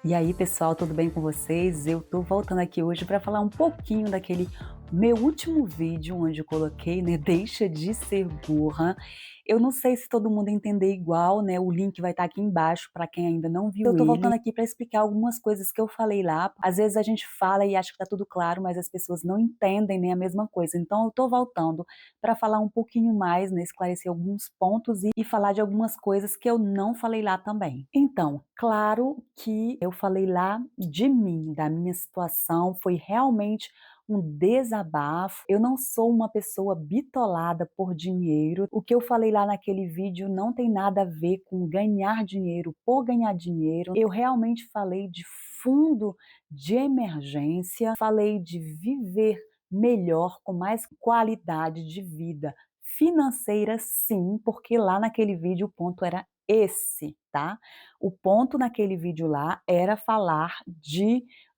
E aí, pessoal, tudo bem com vocês? Eu tô voltando aqui hoje para falar um pouquinho daquele meu último vídeo onde eu coloquei, né, deixa de ser burra. Eu não sei se todo mundo entender igual, né? O link vai estar aqui embaixo para quem ainda não viu. Eu tô voltando aqui para explicar algumas coisas que eu falei lá. Às vezes a gente fala e acha que tá tudo claro, mas as pessoas não entendem nem a mesma coisa. Então eu tô voltando para falar um pouquinho mais, né, esclarecer alguns pontos e falar de algumas coisas que eu não falei lá também. Então, claro que eu falei lá de mim, da minha situação, foi realmente um desabafo. Eu não sou uma pessoa bitolada por dinheiro. O que eu falei lá naquele vídeo não tem nada a ver com ganhar dinheiro por ganhar dinheiro. Eu realmente falei de fundo de emergência, falei de viver melhor, com mais qualidade de vida financeira, sim, porque lá naquele vídeo o ponto era esse, tá? O ponto naquele vídeo lá era falar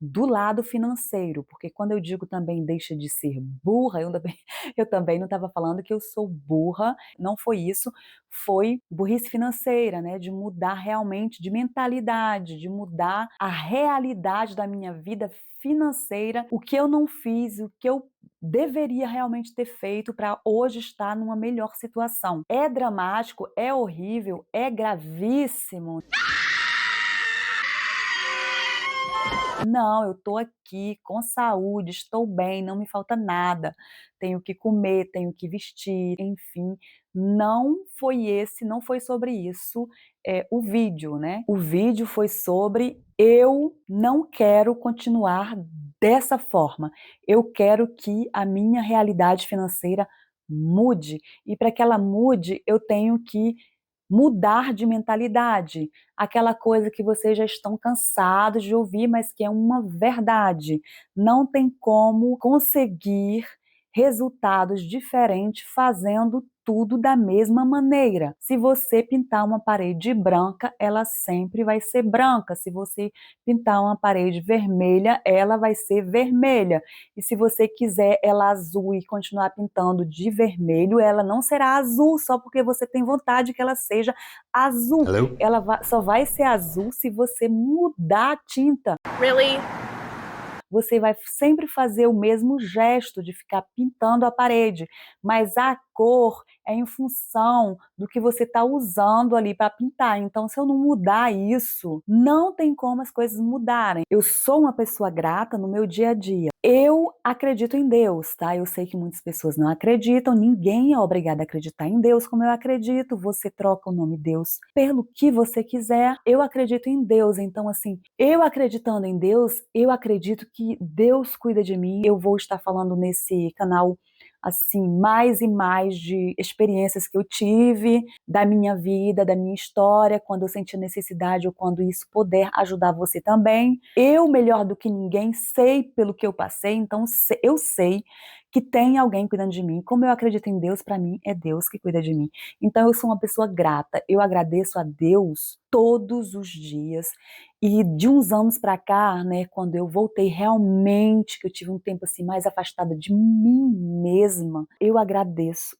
do lado financeiro, porque quando eu digo também deixa de ser burra, eu também não estava falando que eu sou burra, não foi isso, foi burrice financeira, né? De mudar realmente de mentalidade, de mudar a realidade da minha vida financeira, o que eu não fiz, o que eu deveria realmente ter feito para hoje estar numa melhor situação. É dramático, é horrível, é gravíssimo. Não, eu estou aqui com saúde, estou bem, não me falta nada. Tenho o que comer, tenho o que vestir, enfim. Não foi sobre isso, o vídeo, né. O vídeo foi sobre eu não quero continuar dessa forma. Eu quero que a minha realidade financeira mude, e para que ela mude, eu tenho que mudar de mentalidade, aquela coisa que vocês já estão cansados de ouvir, mas que é uma verdade. Não tem como conseguir resultados diferentes fazendo tudo da mesma maneira. Se você pintar uma parede branca, ela sempre vai ser branca. Se você pintar uma parede vermelha, ela vai ser vermelha. E se você quiser ela azul e continuar pintando de vermelho, ela não será azul só porque você tem vontade que ela seja azul. Hello? Só vai ser azul se você mudar a tinta. Really? Você vai sempre fazer o mesmo gesto de ficar pintando a parede, mas a cor é em função do que você está usando ali para pintar. Então, se eu não mudar isso, não tem como as coisas mudarem. Eu sou uma pessoa grata no meu dia a dia. Eu acredito em Deus, tá? Eu sei que muitas pessoas não acreditam, ninguém é obrigado a acreditar em Deus como eu acredito. Você troca o nome Deus pelo que você quiser. Eu acredito em Deus, então assim, eu acreditando em Deus, eu acredito que Deus cuida de mim. Eu vou estar falando nesse canal assim, mais e mais de experiências que eu tive, da minha vida, da minha história, quando eu sentir necessidade ou quando isso puder ajudar você também. Eu, melhor do que ninguém, sei pelo que eu passei, então eu sei que tem alguém cuidando de mim. Como eu acredito em Deus, para mim é Deus que cuida de mim. Então eu sou uma pessoa grata, eu agradeço a Deus todos os dias. E de uns anos para cá, né, quando eu voltei realmente, que eu tive um tempo assim mais afastada de mim mesma, eu agradeço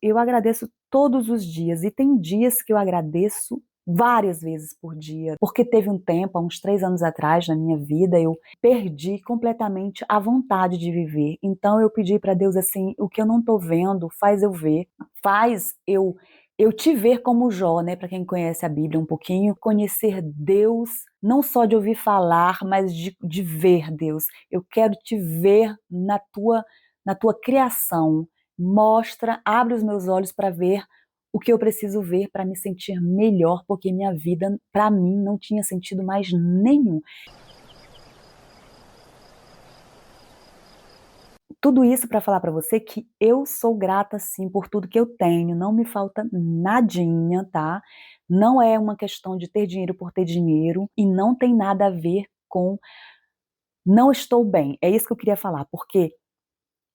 todos os dias, e tem dias que eu agradeço várias vezes por dia, porque teve um tempo, há uns 3 anos atrás na minha vida, eu perdi completamente a vontade de viver. Então eu pedi para Deus assim: "O que eu não estou vendo, faz eu ver, faz eu te ver como Jó", né, para quem conhece a Bíblia um pouquinho, conhecer Deus, não só de ouvir falar, mas de ver Deus. Eu quero te ver na tua criação. Mostra, abre os meus olhos para ver o que eu preciso ver para me sentir melhor, porque minha vida, para mim, não tinha sentido mais nenhum. Tudo isso para falar para você que eu sou grata sim por tudo que eu tenho, não me falta nadinha, tá. Não é uma questão de ter dinheiro por ter dinheiro, e não tem nada a ver com não estou bem, é isso que eu queria falar, porque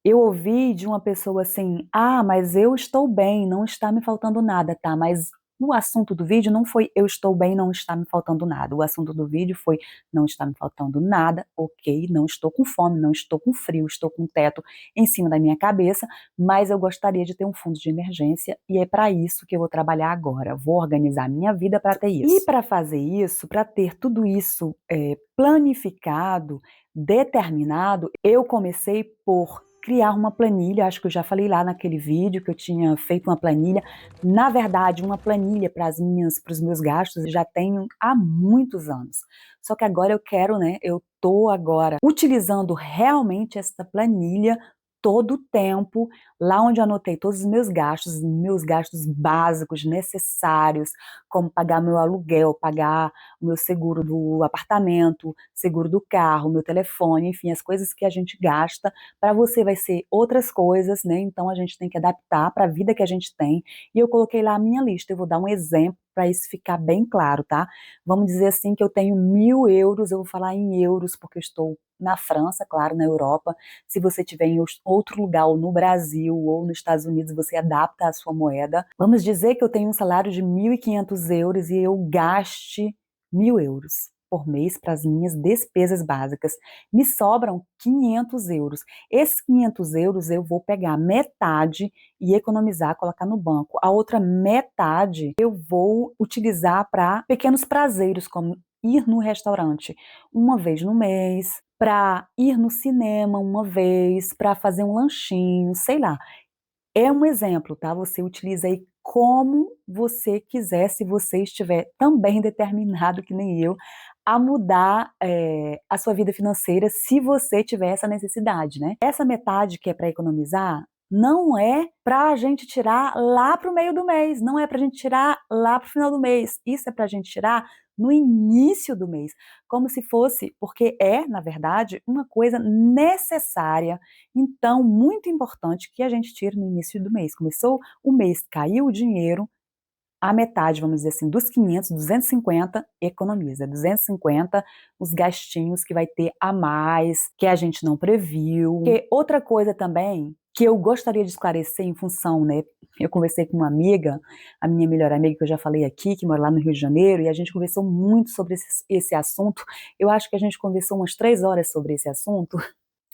eu ouvi de uma pessoa assim: "Ah, mas eu estou bem, não está me faltando nada", tá, mas o assunto do vídeo não foi eu estou bem, não está me faltando nada. O assunto do vídeo foi não está me faltando nada, ok, não estou com fome, não estou com frio, estou com teto em cima da minha cabeça, mas eu gostaria de ter um fundo de emergência e é para isso que eu vou trabalhar agora. Vou organizar minha vida para ter isso. E para fazer isso, para ter tudo isso planificado, determinado, eu comecei por criar uma planilha, acho que eu já falei lá naquele vídeo que eu tinha feito uma planilha. Na verdade, uma planilha para os meus gastos eu já tenho há muitos anos. Só que agora eu quero, né? Eu tô agora utilizando realmente essa planilha todo o tempo, lá onde eu anotei todos os meus gastos básicos necessários, como pagar meu aluguel, pagar o meu seguro do apartamento, seguro do carro, meu telefone, enfim, as coisas que a gente gasta. Para você vai ser outras coisas, né? Então a gente tem que adaptar para a vida que a gente tem. E eu coloquei lá a minha lista. Eu vou dar um exemplo para isso ficar bem claro, tá? Vamos dizer assim que eu tenho 1.000 euros, eu vou falar em euros porque eu estou na França, claro, na Europa. Se você estiver em outro lugar, ou no Brasil, ou nos Estados Unidos, você adapta a sua moeda. Vamos dizer que eu tenho um salário de 1.500 euros e eu gaste 1.000 euros por mês para as minhas despesas básicas. Me sobram 500 euros. Esses 500 euros eu vou pegar metade e economizar, colocar no banco. A outra metade eu vou utilizar para pequenos prazeres, como ir no restaurante uma vez no mês, para ir no cinema uma vez, para fazer um lanchinho, sei lá. É um exemplo, tá? Você utiliza aí como você quiser, se você estiver também determinado, que nem eu, a mudar a sua vida financeira, se você tiver essa necessidade, né? Essa metade que é para economizar, não é para a gente tirar lá para o meio do mês, não é para a gente tirar lá para o final do mês, isso é para a gente tirar no início do mês, como se fosse, porque é, na verdade, uma coisa necessária, então, muito importante que a gente tire no início do mês. Começou o mês, caiu o dinheiro, a metade, vamos dizer assim, dos 500, 250 economiza. 250 os gastinhos que vai ter a mais, que a gente não previu. Porque outra coisa também que eu gostaria de esclarecer em função, né? Eu conversei com uma amiga, a minha melhor amiga que eu já falei aqui, que mora lá no Rio de Janeiro, e a gente conversou muito sobre esse assunto. Eu acho que a gente conversou umas 3 horas sobre esse assunto.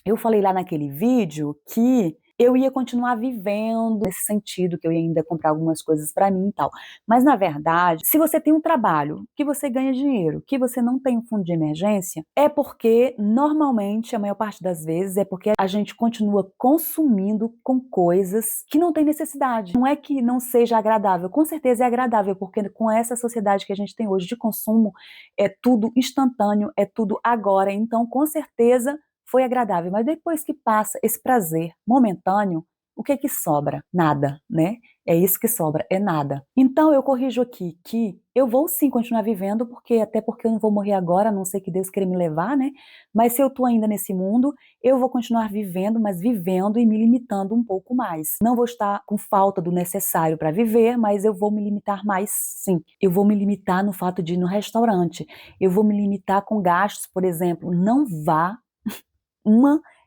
Eu falei lá naquele vídeo que eu ia continuar vivendo nesse sentido, que eu ia ainda comprar algumas coisas para mim e tal. Mas na verdade, se você tem um trabalho, que você ganha dinheiro, que você não tem um fundo de emergência, é porque normalmente, a maior parte das vezes, é porque a gente continua consumindo com coisas que não tem necessidade. Não é que não seja agradável, com certeza é agradável, porque com essa sociedade que a gente tem hoje de consumo, é tudo instantâneo, é tudo agora, então com certeza foi agradável, mas depois que passa esse prazer momentâneo, o que que sobra? Nada, né? É isso que sobra, é nada. Então eu corrijo aqui que eu vou sim continuar vivendo, até porque eu não vou morrer agora, a não sei que Deus queira me levar, né? Mas se eu tô ainda nesse mundo, eu vou continuar vivendo, mas vivendo e me limitando um pouco mais. Não vou estar com falta do necessário para viver, mas eu vou me limitar mais sim. Eu vou me limitar no fato de ir no restaurante. Eu vou me limitar com gastos, por exemplo, não vá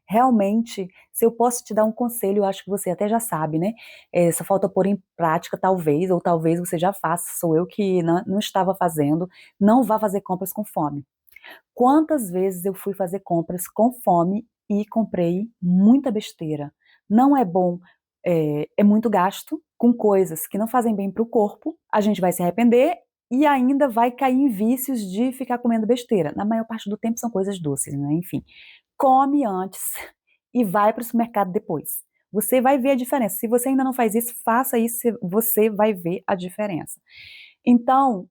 realmente, se eu posso te dar um conselho, eu acho que você até já sabe, né? Só falta pôr em prática, talvez, ou talvez você já faça, sou eu que não estava fazendo. Não vá fazer compras com fome. Quantas vezes eu fui fazer compras com fome e comprei muita besteira? Não é bom, é muito gasto com coisas que não fazem bem para o corpo, a gente vai se arrepender e ainda vai cair em vícios de ficar comendo besteira. Na maior parte do tempo são coisas doces, né? Enfim, come antes e vai para o supermercado depois. Você vai ver a diferença. Se você ainda não faz isso, faça isso, você vai ver a diferença. Então,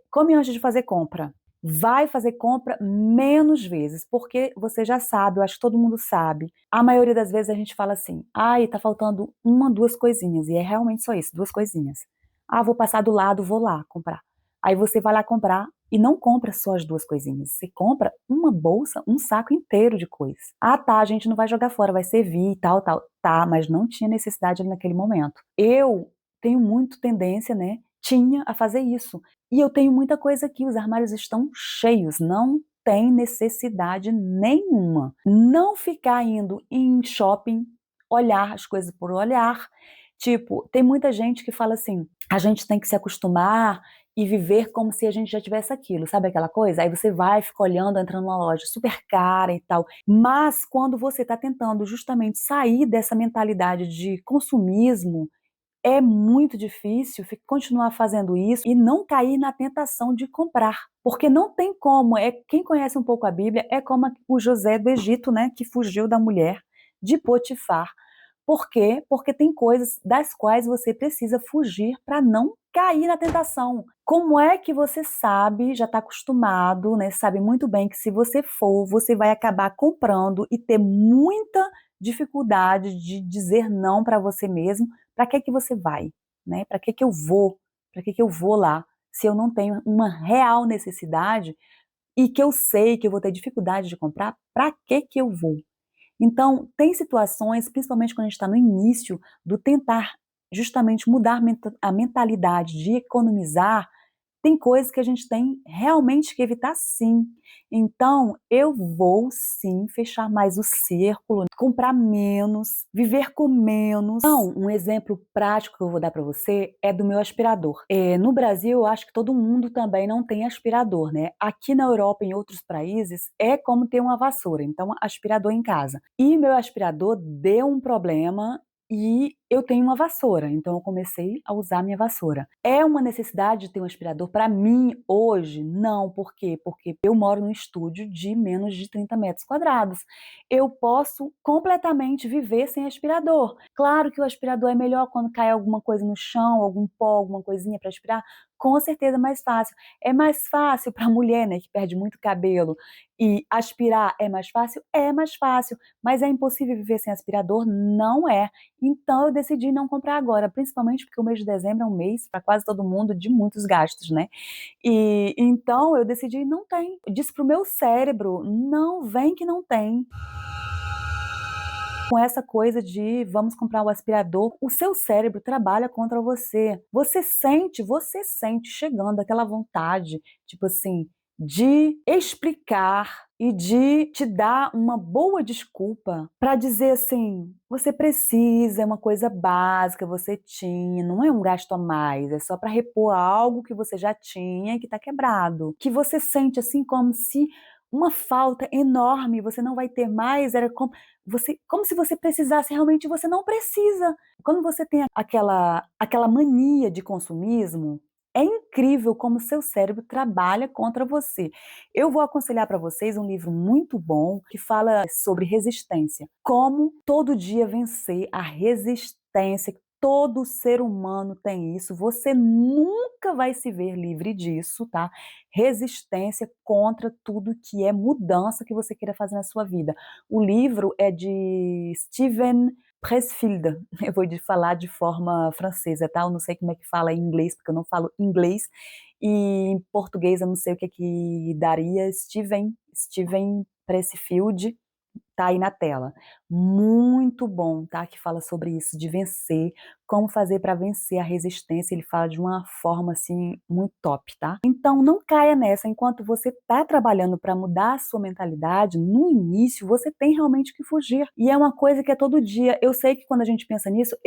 come antes de fazer compra. Vai fazer compra menos vezes, porque você já sabe, eu acho que todo mundo sabe. A maioria das vezes a gente fala assim, ai, tá faltando uma, duas coisinhas, e é realmente só isso, duas coisinhas. Ah, vou passar do lado, vou lá comprar. Aí você vai lá comprar e não compra só as duas coisinhas, você compra uma bolsa, um saco inteiro de coisas. Ah, tá, a gente não vai jogar fora, vai servir e tal, tal. Tá, mas não tinha necessidade ali naquele momento. Eu tenho muito tendência, né, tinha a fazer isso. E eu tenho muita coisa aqui, os armários estão cheios, não tem necessidade nenhuma. Não ficar indo em shopping, olhar as coisas por olhar, Tipo, tem muita gente que fala assim: "A gente tem que se acostumar e viver como se a gente já tivesse aquilo", sabe aquela coisa? Aí você vai, fica olhando, entrando numa loja super cara e tal. Mas quando você está tentando justamente sair dessa mentalidade de consumismo, é muito difícil continuar fazendo isso e não cair na tentação de comprar, porque não tem como, quem conhece um pouco a Bíblia, é como o José do Egito, né, que fugiu da mulher de Potifar. Por quê? Porque tem coisas das quais você precisa fugir para não cair na tentação. Como é que você sabe, já está acostumado, né, sabe muito bem que se você for, você vai acabar comprando e ter muita dificuldade de dizer não para você mesmo. Para que você vai, né? Para que eu vou? Para que eu vou lá, se eu não tenho uma real necessidade e que eu sei que eu vou ter dificuldade de comprar, para que eu vou? Então, tem situações, principalmente quando a gente está no início do tentar justamente mudar a mentalidade de economizar, tem coisas que a gente tem realmente que evitar sim. Então, eu vou sim fechar mais o círculo, comprar menos, viver com menos. Então, um exemplo prático que eu vou dar para você é do meu aspirador. No Brasil, eu acho que todo mundo também não tem aspirador, né? Aqui na Europa e em outros países, é como ter uma vassoura, então aspirador em casa. E meu aspirador deu um problema e eu tenho uma vassoura, então eu comecei a usar minha vassoura. É uma necessidade de ter um aspirador para mim hoje? Não, por quê? Porque eu moro num estúdio de menos de 30 metros quadrados. Eu posso completamente viver sem aspirador. Claro que o aspirador é melhor quando cai alguma coisa no chão, algum pó, alguma coisinha para aspirar, com certeza é mais fácil. É mais fácil para a mulher, né, que perde muito cabelo, e aspirar é mais fácil? É mais fácil, mas é impossível viver sem aspirador? Não é. Então eu decidi não comprar agora, principalmente porque o mês de dezembro é um mês, para quase todo mundo, de muitos gastos, né. E então eu decidi: "Não tem". Disse para o meu cérebro: "Não vem que não tem". Com essa coisa de vamos comprar o aspirador, o seu cérebro trabalha contra você. Você sente chegando aquela vontade, tipo assim, de explicar e de te dar uma boa desculpa para dizer assim: você precisa, é uma coisa básica, você tinha, não é um gasto a mais, é só para repor algo que você já tinha e que está quebrado. Que você sente assim como se uma falta enorme, você não vai ter mais, era como se você precisasse, realmente você não precisa. Quando você tem aquela mania de consumismo, é incrível como o seu cérebro trabalha contra você. Eu vou aconselhar para vocês um livro muito bom que fala sobre resistência. Como todo dia vencer a resistência. Todo ser humano tem isso. Você nunca vai se ver livre disso, tá? Resistência contra tudo que é mudança que você queira fazer na sua vida. O livro é de Steven Pressfield. Eu vou falar de forma francesa, tá? Eu não sei como é que fala em inglês, porque eu não falo inglês. E em português eu não sei o que é que daria. Steven Pressfield. Tá aí na tela. Muito bom, tá, que fala sobre isso, de vencer, como fazer para vencer a resistência, ele fala de uma forma, assim, muito top, tá. Então não caia nessa, enquanto você tá trabalhando para mudar a sua mentalidade, no início você tem realmente que fugir, e é uma coisa que é todo dia. Eu sei que quando a gente pensa nisso,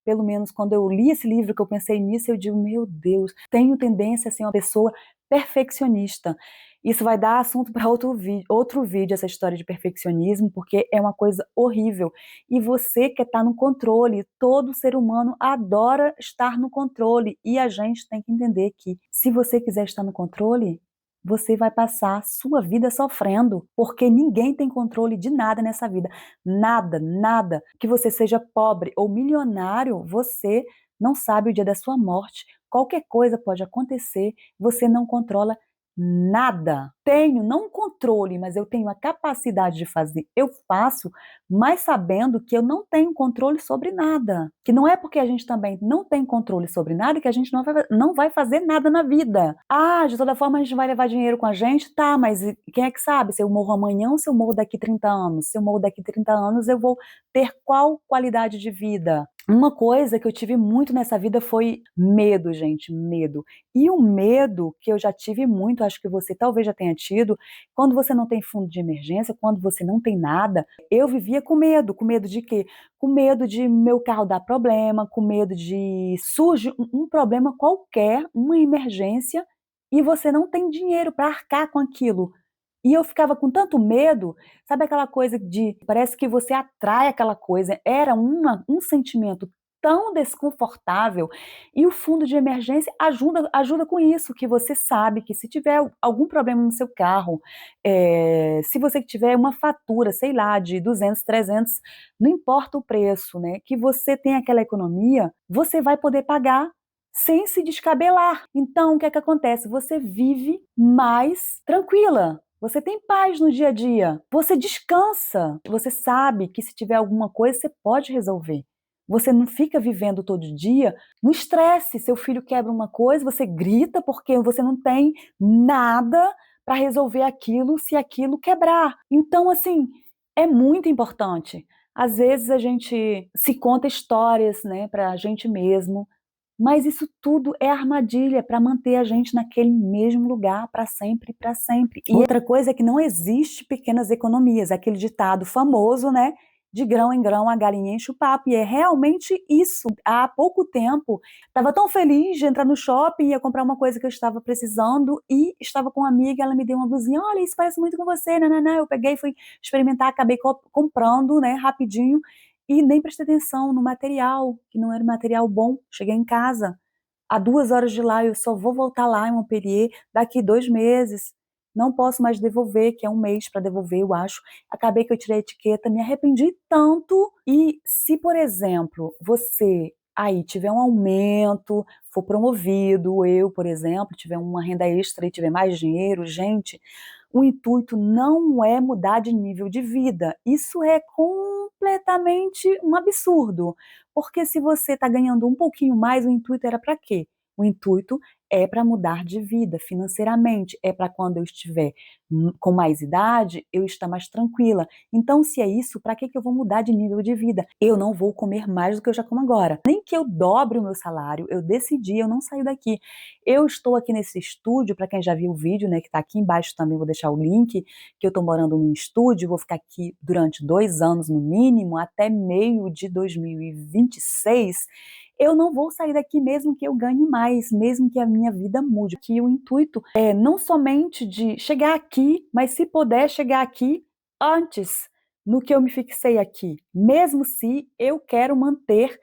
pelo menos quando eu li esse livro que eu pensei nisso, eu digo: "Meu Deus, tenho tendência a ser uma pessoa perfeccionista". Isso vai dar assunto para outro vídeo, essa história de perfeccionismo, porque é uma coisa horrível. E você quer estar no controle, todo ser humano adora estar no controle, e a gente tem que entender que, se você quiser estar no controle, você vai passar sua vida sofrendo, porque ninguém tem controle de nada nessa vida. Nada, nada. Que você seja pobre ou milionário, você não sabe o dia da sua morte. Qualquer coisa pode acontecer, você não controla nada. Tenho, não controle, mas eu tenho a capacidade de fazer. Eu faço, mas sabendo que eu não tenho controle sobre nada. Que não é porque a gente também não tem controle sobre nada que a gente não vai fazer nada na vida. Ah, de toda forma a gente vai levar dinheiro com a gente? Tá, mas quem é que sabe se eu morro amanhã ou se eu morro daqui 30 anos? Se eu morro daqui 30 anos, eu vou ter qual qualidade de vida? Uma coisa que eu tive muito nessa vida foi medo, gente, medo. E o medo que eu já tive muito, acho que você talvez já tenha tido, quando você não tem fundo de emergência, quando você não tem nada, eu vivia com medo de quê? Com medo de meu carro dar problema, com medo de surge um problema qualquer, uma emergência, e você não tem dinheiro para arcar com aquilo. E eu ficava com tanto medo, sabe aquela coisa de parece que você atrai aquela coisa, era um sentimento tão desconfortável, e o fundo de emergência ajuda com isso, que você sabe que se tiver algum problema no seu carro, se você tiver uma fatura, sei lá, de 200, 300, não importa o preço, né, que você tem aquela economia, você vai poder pagar sem se descabelar. Então, o que é que acontece? Você vive mais tranquila. Você tem paz no dia a dia. Você descansa. Você sabe que se tiver alguma coisa, você pode resolver. Você não fica vivendo todo dia no estresse. Seu filho quebra uma coisa, você grita porque você não tem nada para resolver aquilo se aquilo quebrar. Então, assim, é muito importante. Às vezes a gente se conta histórias, né, para a gente mesmo, mas isso tudo é armadilha para manter a gente naquele mesmo lugar para sempre, para sempre. E outra coisa é que não existe pequenas economias, aquele ditado famoso, né? De grão em grão a galinha enche o papo, e é realmente isso. Há pouco tempo, estava tão feliz de entrar no shopping, ia comprar uma coisa que eu estava precisando, e estava com uma amiga, ela me deu uma blusinha, olha, isso parece muito com você, nananã. Eu peguei, fui experimentar, acabei comprando, né, rapidinho, e nem prestei atenção no material, que não era material bom. Cheguei em casa, há 2 horas de lá, eu só vou voltar lá em Montpellier daqui 2 meses. Não posso mais devolver, que é 1 mês para devolver, eu acho. Acabei que eu tirei a etiqueta, me arrependi tanto. E se, por exemplo, você aí tiver um aumento, for promovido, eu, por exemplo, tiver uma renda extra e tiver mais dinheiro, gente, o intuito não é mudar de nível de vida. Isso é completamente um absurdo. Porque se você está ganhando um pouquinho mais, o intuito era para quê? O intuito é para mudar de vida financeiramente, é para quando eu estiver com mais idade, eu estar mais tranquila. Então, se é isso, para que eu vou mudar de nível de vida? Eu não vou comer mais do que eu já como agora. Nem que eu dobre o meu salário, eu decidi, eu não saio daqui. Eu estou aqui nesse estúdio, para quem já viu o vídeo, né, que está aqui embaixo também, vou deixar o link, que eu estou morando num estúdio, vou ficar aqui durante 2 anos no mínimo, até meio de 2026, eu não vou sair daqui mesmo que eu ganhe mais, mesmo que a minha vida mude. Que o intuito é não somente de chegar aqui, mas se puder chegar aqui antes, no que eu me fixei aqui, mesmo se eu quero manter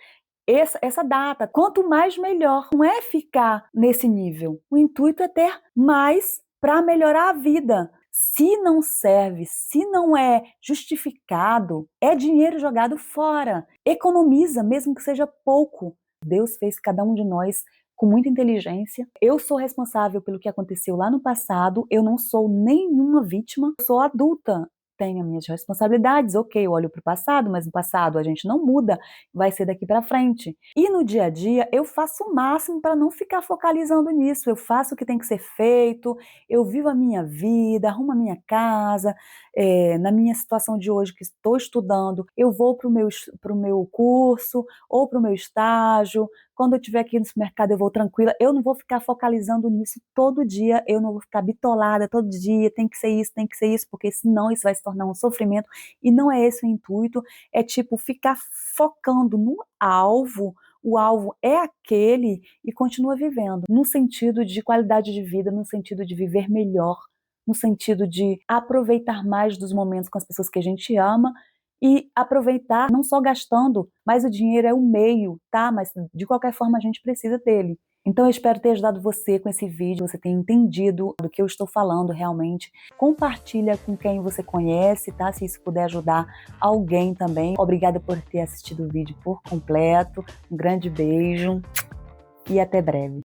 essa data. Quanto mais melhor. Não é ficar nesse nível. O intuito é ter mais para melhorar a vida. Se não serve, se não é justificado, é dinheiro jogado fora. Economiza, mesmo que seja pouco. Deus fez cada um de nós com muita inteligência. Eu sou responsável pelo que aconteceu lá no passado, eu não sou nenhuma vítima, eu sou adulta, tenho as minhas responsabilidades, ok, eu olho para o passado, mas no passado a gente não muda, vai ser daqui para frente. E no dia a dia eu faço o máximo para não ficar focalizando nisso, eu faço o que tem que ser feito, eu vivo a minha vida, arrumo a minha casa, na minha situação de hoje que estou estudando, eu vou para o meu curso ou para o meu estágio, quando eu estiver aqui no supermercado eu vou tranquila, eu não vou ficar focalizando nisso todo dia, eu não vou ficar bitolada todo dia, tem que ser isso, porque senão isso vai se tornar um sofrimento, e não é esse o intuito, é tipo ficar focando no alvo, o alvo é aquele e continua vivendo, no sentido de qualidade de vida, no sentido de viver melhor, no sentido de aproveitar mais dos momentos com as pessoas que a gente ama, e aproveitar não só gastando, mas o dinheiro é o meio, tá? Mas de qualquer forma a gente precisa dele. Então eu espero ter ajudado você com esse vídeo, você ter entendido do que eu estou falando realmente. Compartilha com quem você conhece, tá? Se isso puder ajudar alguém também. Obrigada por ter assistido o vídeo por completo. Um grande beijo e até breve.